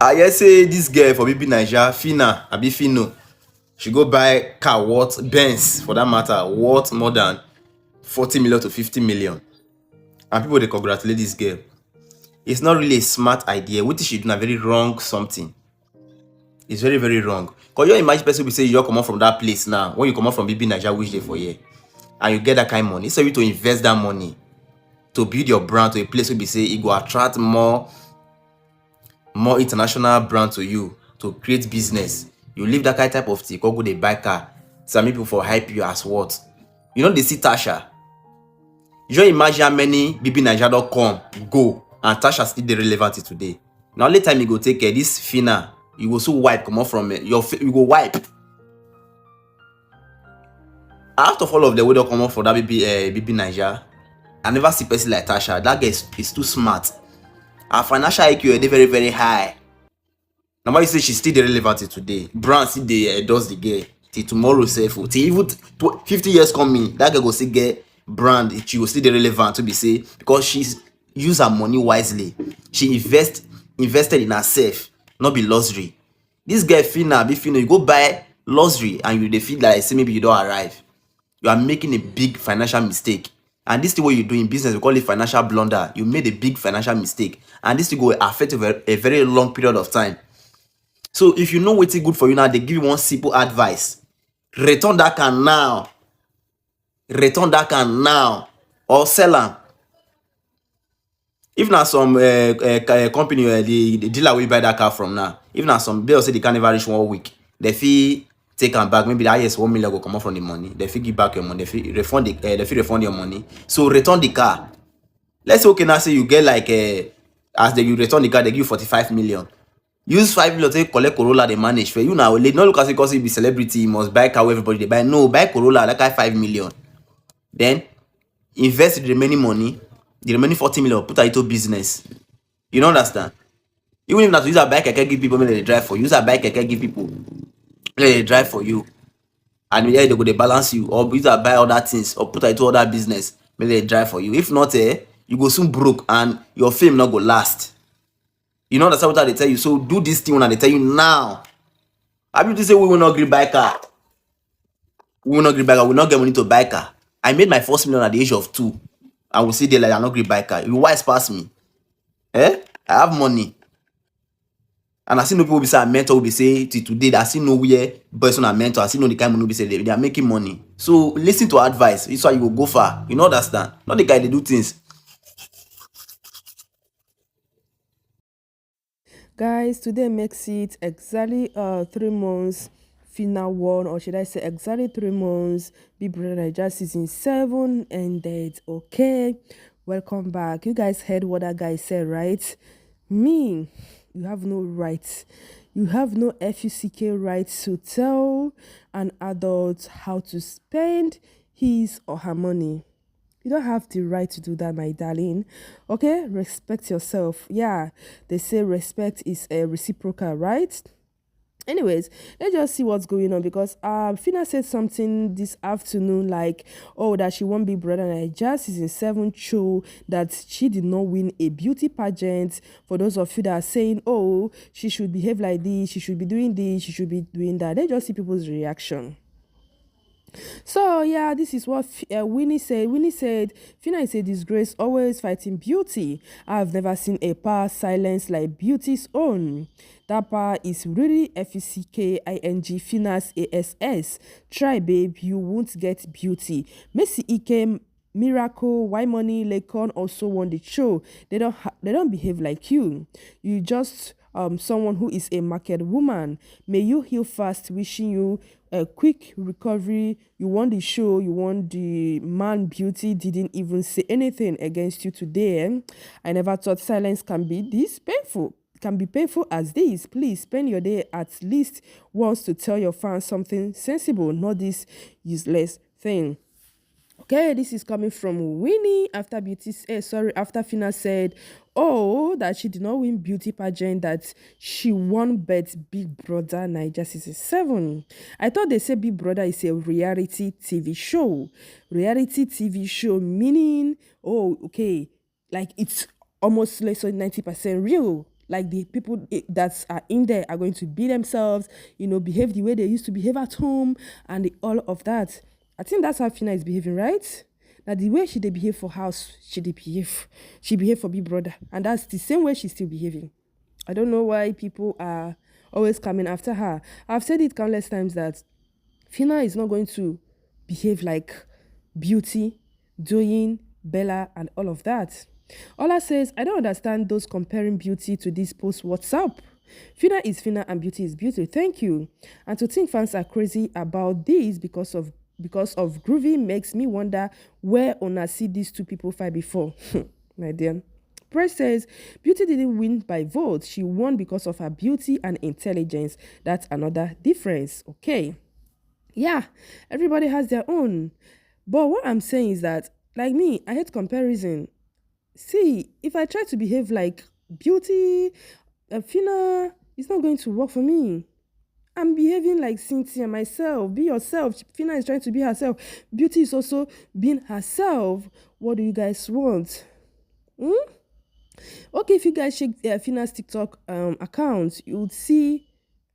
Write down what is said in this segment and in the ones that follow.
I just say this girl for BB Naija, Phyna, abi Phino, she go buy car worth Benz for that matter, worth more than 40 million to 50 million. And people they congratulate this girl. It's not really a smart idea. What is she doing? A very wrong something. It's very, very wrong. Because you imagine person will say you come out from that place now. When you come out from BB Naija, which day for year, and you get that kind of money, so you to invest that money to build your brand to a place where we say it will attract more international brand to you to create business. You leave that kind type of thing, go they buy car. Some people for hype you as what? You know they see Tasha. You just imagine how many BB Naija don come, go, and Tasha still dey relevant till today. Now only time you go take care, this Phyna, you go so wipe come off from you go wipe. Out of all of the way they come up for that BB Naija, I never see person like Tasha. That girl is too smart. Her financial IQ is very, very high. Now why you say she still dey relevant till today? Brand still dey endorse the girl till tomorrow sef. Till even 50 years coming, that girl go still get brand. She go still dey relevant to be say because she's use her money wisely. She invested in herself, not be luxury. This girl Phyna, you go buy luxury and you dey feel like say maybe you don arrive. You are making a big financial mistake. And this thing what you do in business, we call it financial blunder. You made a big financial mistake. And this thing will affect you for a very long period of time. So if you know what's good for you now, they give you one simple advice. Return that can now. Return that can now. Or sell am. If na some company the dealer will buy that car from now, if na some they say they can never reach 1 week, they fee take am back. Maybe the highest 1 million go come out from the money. They fee give back your money. They fee refund your money. So return the car. Let's say okay now say you get like as you return the car, they give you 45 million. Use 5 million to collect Corolla, they manage for you now. Not look as because you be celebrity, you must buy car where everybody they buy. No, buy Corolla, that guy 5 million. Then invest the remaining money, the remaining 40 million, put it into business. You don't understand? Even if not use a bike, I can give people when they drive for you. Use a bike, I can give people when they drive for you. And yeah, they go they balance you, or use a buy other things, or put it into other business when they drive for you. If not, you go soon broke and your fame not go last. You know that's what they tell you. So do this thing when they tell you now. I mean to say we will not agree buy car. We will not agree buy car. We will not get money to buy car. I made my first million at the age of 2. I will see there like I not agree buy car. You wise pass me. I have money. And I see no people be say a mentor will be say till today that I see nowhere boys on a mentor. I see no the kind of be say they are making money. So listen to advice. This why you will go far. You know understand? Not the guy they do things. Guys, today makes it exactly 3 months Phyna won, or should I say exactly 3 months Big Brother Naija season 7 ended. Okay, welcome back. You guys heard what that guy said, right? Me, you have no right. You have no FUCK right to tell an adult how to spend his or her money. You don't have the right to do that, my darling. Okay? Respect yourself. Yeah, they say respect is a reciprocal, right? Anyways, let's just see what's going on because Phyna said something this afternoon like, oh, that she won't be brother Naija season 7 show, that she did not win a beauty pageant. For those of you that are saying, oh, she should behave like this, she should be doing this, she should be doing that. Let's just see people's reaction. So yeah, this is what Winnie said. Winnie said, Phyna is a disgrace, always fighting beauty. I've never seen a power silence like beauty's own. That power is really FUCKING Phyna's ASS. Try babe, you won't get beauty. Messi Ike, Miracle, Why Money, Lekon also won the show. They don't behave like you. You just someone who is a market woman. May you heal fast. Wishing you a quick recovery. You won the show. You won the man. Beauty didn't even say anything against you today. I never thought silence can be this painful. Can be painful as this. Please spend your day at least once to tell your fans something sensible, not this useless thing. Okay, this is coming from Winnie after after Phyna said, oh, that she did not win beauty pageant, that she won bet Big Brother Naija season 7. I thought they said Big Brother is a reality TV show. Reality TV show meaning, oh, okay, like it's almost less than 90% real. Like the people that are in there are going to be themselves, behave the way they used to behave at home, and all of that. I think that's how Fina is behaving, right? Now the way she dey behave for house, she behave for Big Brother, and that's the same way she's still behaving. I don't know why people are always coming after her. I've said it countless times that Fina is not going to behave like Beauty, Doyin, Bella, and all of that. Ola says, I don't understand those comparing Beauty to this post. What's up? Fina is Fina and Beauty is Beauty. Thank you. And to think fans are crazy about this because of Groovy makes me wonder where Ona see these two people fight before. My dear. Press says Beauty didn't win by vote. She won because of her beauty and intelligence. That's another difference. Okay. Yeah, everybody has their own. But what I'm saying is that, like me, I hate comparison. See, if I try to behave like Beauty, Fina, it's not going to work for me. I'm behaving like Cynthia myself. Be yourself. Fina is trying to be herself. Beauty is also being herself. What do you guys want? Hmm? Okay, if you guys check Fina's TikTok account, you would see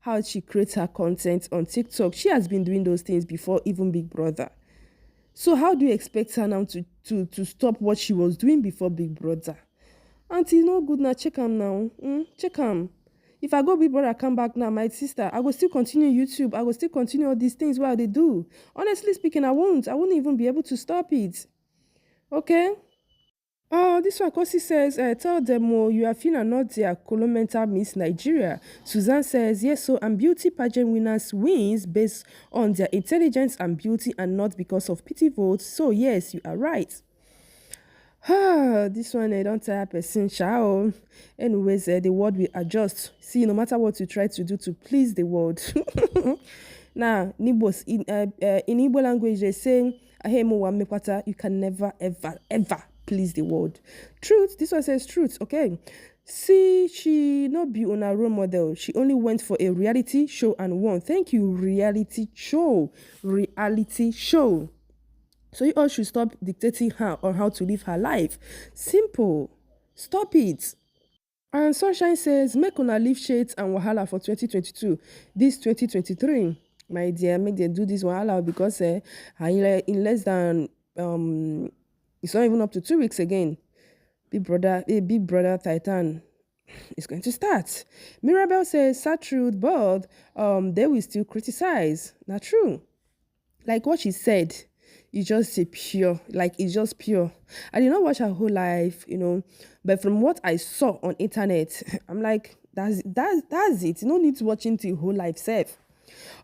how she creates her content on TikTok. She has been doing those things before even Big Brother. So how do you expect her now to stop what she was doing before Big Brother? Auntie, no good now. Check am now. Check am. If I go Big Brother, come back now, my sister, I go still continue YouTube. I go still continue all these things while they do. Honestly speaking, I won't. I won't even be able to stop it. Okay? Oh, this one, Kosi says, tell them, oh, you are Fina, not their Mental Miss Nigeria. Suzanne says, yes, so and beauty pageant winners wins based on their intelligence and beauty and not because of pity votes. So, yes, you are right. This one, I don't tire person, ciao. Anyways, the word will adjust. See, no matter what you try to do to please the world. Now, Nibos, in Igbo language, they say, you can never, ever, ever please the world. Truth, this one says truth, okay. See, she not be on a role model. She only went for a reality show and won. Thank you, reality show. Reality show. So you all should stop dictating her on how to live her life. Simple. Stop it. And Sunshine says, make una leave shades and wahala for 2022. This 2023, my dear, make them do this wahala because in less than it's not even up to 2 weeks again. Big Brother Titan is going to start. Mirabelle says, sad truth, but they will still criticize. Not true. Like what she said, it's just a pure, like it's just pure. I did not watch her whole life, but from what I saw on internet, I'm like, that's it. No need to watching the whole life self.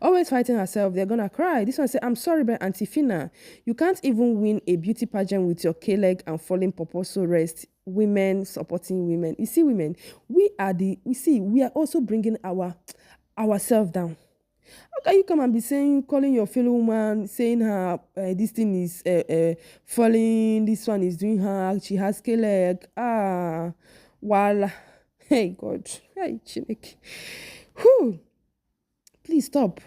Always fighting herself, they're gonna cry. This one say, I'm sorry, but Auntie Fina, you can't even win a beauty pageant with your K-leg and falling purposeful rest. Women supporting women. You see, women, we are also bringing ourselves down. How can you come and be calling your fellow woman, saying her this thing is falling, this one is doing her, she has K-leg. While, hey God, hey Chineke. Whew. Please stop.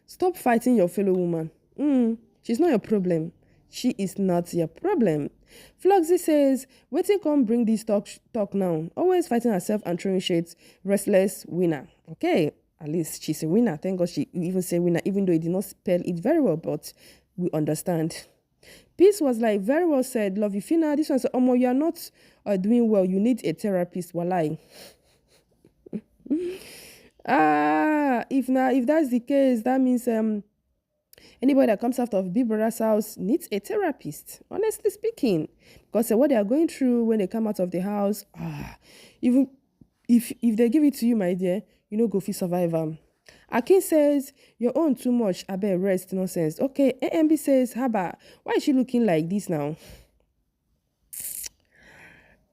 Stop fighting your fellow woman. She's not your problem. She is not your problem. Floxy says, waiting come bring this talk now. Always fighting herself and throwing shades. Restless winner. Okay, at least she's a winner. Thank God she even say winner, even though he did not spell it very well, but we understand. Peace was like, very well said. Love you, Fina. This one said, Omo, you are not doing well. You need a therapist. Walai. If that's the case, that means anybody that comes out of Big Brother's house needs a therapist, honestly speaking, because what they are going through when they come out of the house, even if they give it to you, my dear, you know, go for survivor. Akin says, your own too much, I bet rest, nonsense. Okay, AMB says, Haba, why is she looking like this now?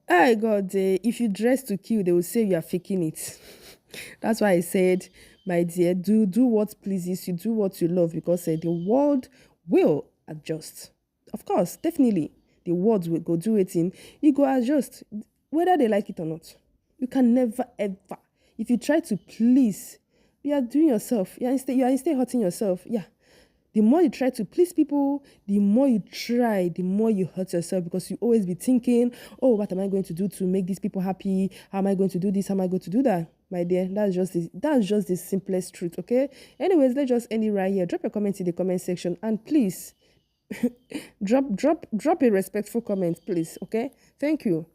I God, if you dress to kill, they will say you are faking it. That's why I said, my dear, do what pleases you, do what you love, because the world will adjust. Of course, definitely, the world will go do it in. You go adjust, whether they like it or not. You can never ever, if you try to please, you are doing yourself. You are instead hurting yourself. Yeah, The more you try to please people, the more you try, the more you hurt yourself, because you always be thinking, oh, what am I going to do to make these people happy? How am I going to do this? How am I going to do that? My dear, that's just the simplest truth, okay? Anyways, let's just end it right here. Drop your comments in the comment section, and please drop a respectful comment, please. Okay? Thank you.